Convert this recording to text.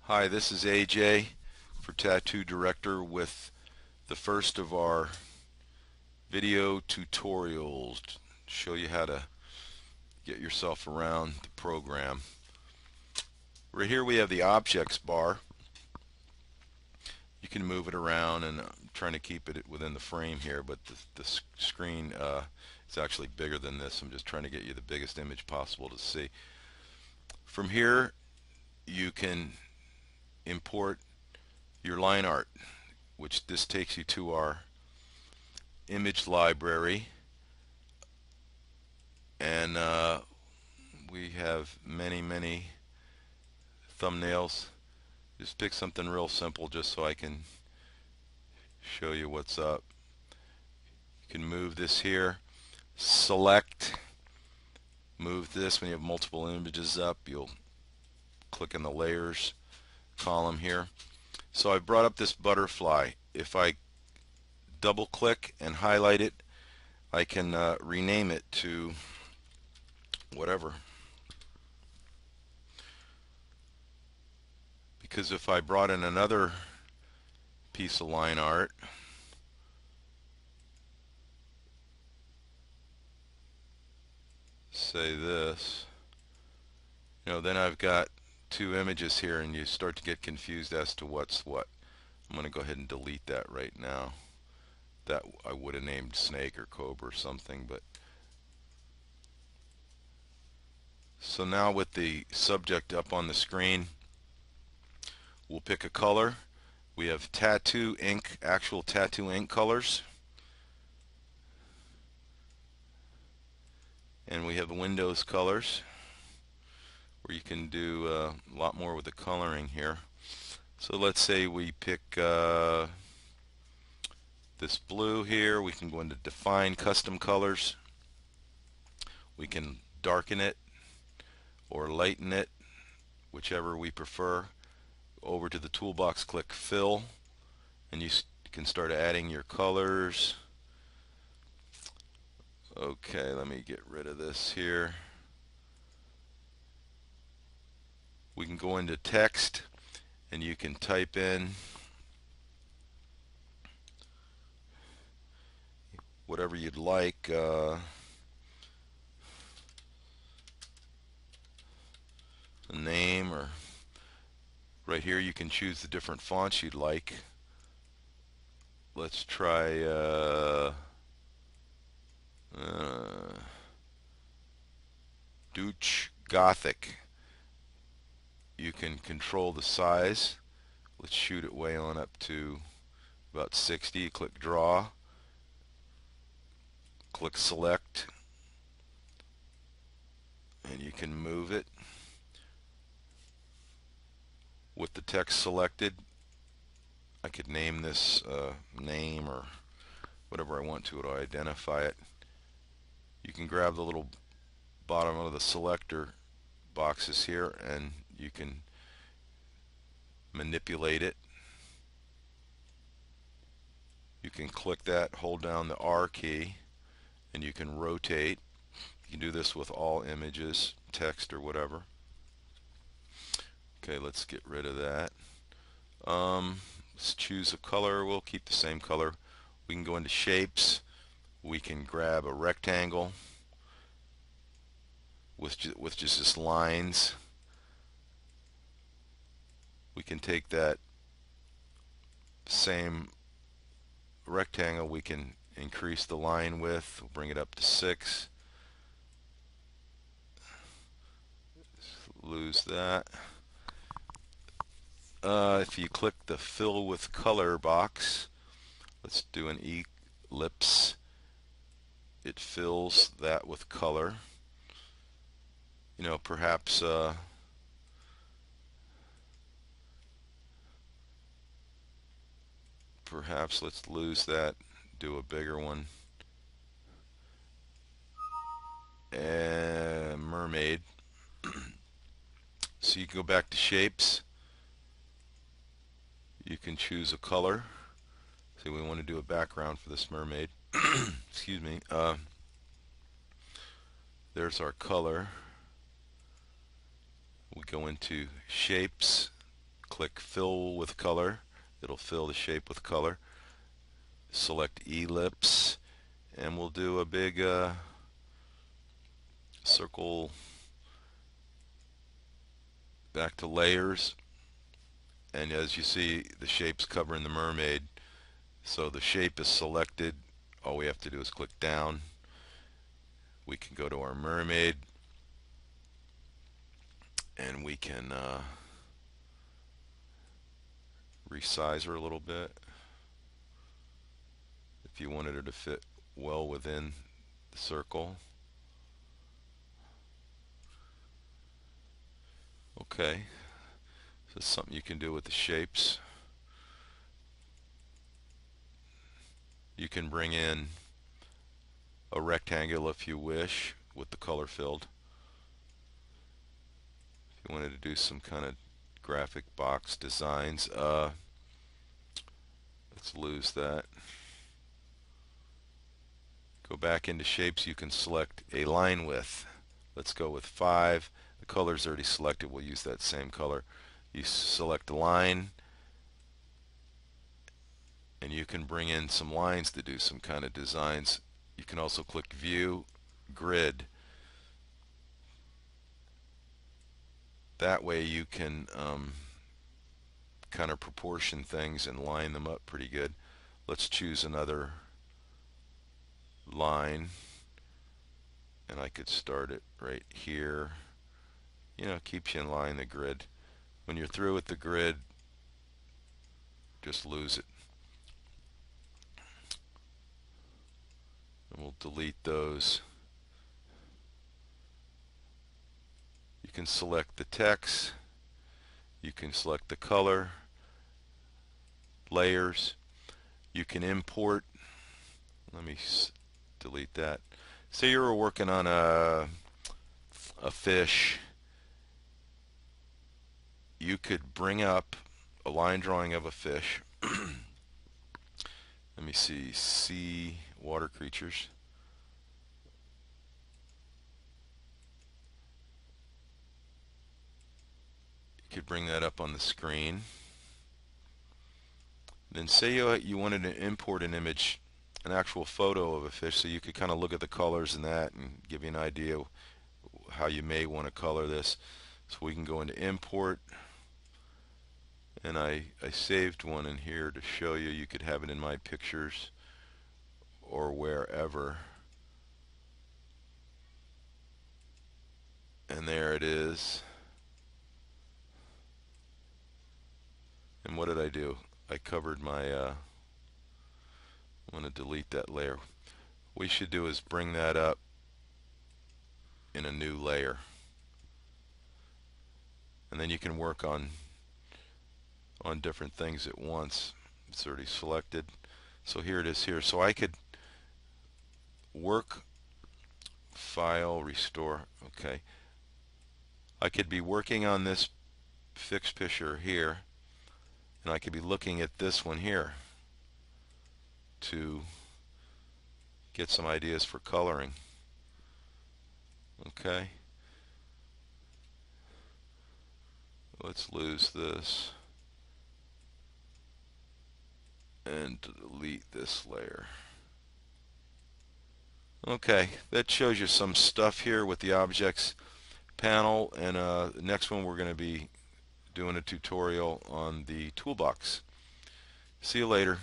Hi, this is AJ for Tattoo Director with the first of our video tutorials to show you how to get yourself around the program. Right here we have the objects bar. You can move it around, and I'm trying to keep it within the frame here, but the screen is actually bigger than this. I'm just trying to get you the biggest image possible to see. From here you can import your line art, which this takes you to our image library, and we have many thumbnails. Just pick something real simple just so I can show you what's up. You can move this here, select, move this. When you have multiple images up, you'll click in the layers column here. So I brought up this butterfly. If I double click and highlight it, I can rename it to whatever. Because if I brought in another piece of line art, say this, then I've got two images here, and you start to get confused as to what's what. I'm going to go ahead and delete that right now. That I would have named snake or cobra or something, but so now with the subject up on the screen, we'll pick a color. We have tattoo ink, actual tattoo ink colors, and we have Windows colors where you can do a lot more with the coloring here. So let's say we pick this blue here. We can go into define custom colors. We can darken it or lighten it, whichever we prefer. Over to the toolbox, click fill, and you can start adding your colors. Okay, let me get rid of this here. We can go into text, and you can type in whatever you'd like. A name, or right here you can choose the different fonts you'd like. Let's try Dutch Gothic. You can control the size. Let's shoot it way on up to about 60. Click draw, click select, and you can move it. With the text selected, I could name this name or whatever I want to identify it. You can grab the little bottom of the selector boxes here, and you can manipulate it. You can click that, hold down the R key, and you can rotate. You can do this with all images, text or whatever. Okay, let's get rid of that. Let's choose a color. We'll keep the same color. We can go into shapes. We can grab a rectangle with just this lines. We can take that same rectangle, we can increase the line width. We'll bring it up to 6. Lose that. If you click the fill with color box, let's do an ellipse. It fills that with color. Perhaps let's lose that, do a bigger one. And mermaid. So you can go back to shapes. You can choose a color. Say we want to do a background for this mermaid. Excuse me. There's our color. We go into shapes, click fill with color. It'll fill the shape with color. Select ellipse, and we'll do a big circle. Back to layers, and as you see, the shape's covering the mermaid. So the shape is selected. All we have to do is click down. We can go to our mermaid, and we can resize her a little bit if you wanted her to fit well within the circle. Okay, so that's something you can do with the shapes. You can bring in a rectangle if you wish with the color filled. If you wanted to do some kind of graphic box designs, let's lose that. Go back into shapes. You can select a line width. Let's go with 5. The color's already selected. We'll use that same color. You select a line, and you can bring in some lines to do some kind of designs. You can also click View, Grid. That way you can kind of proportion things and line them up pretty good. Let's choose another line, and I could start it right here. You know, it keeps you in line, the grid. When you're through with the grid, just lose it. And we'll delete those. You can select the text. You can select the color, layers. You can import. Let me delete that. Say you were working on a fish. You could bring up a line drawing of a fish. Let me see, sea water creatures. You could bring that up on the screen. Then say you wanted to import an image, an actual photo of a fish, so you could kind of look at the colors and that and give you an idea how you may want to color this. So we can go into import, and I saved one in here to show you. You could have it in My Pictures or wherever. And there it is. And what did I do? I covered my I want to delete that layer. What we should do is bring that up in a new layer, and then you can work on different things at once. It's already selected, so here it is here. So I could work, file, restore. Okay, I could be working on this fixed picture here, and I could be looking at this one here to get some ideas for coloring. Okay, let's lose this and delete this layer. Okay, that shows you some stuff here with the objects panel, and the next one we're going to be doing a tutorial on the toolbox. See you later.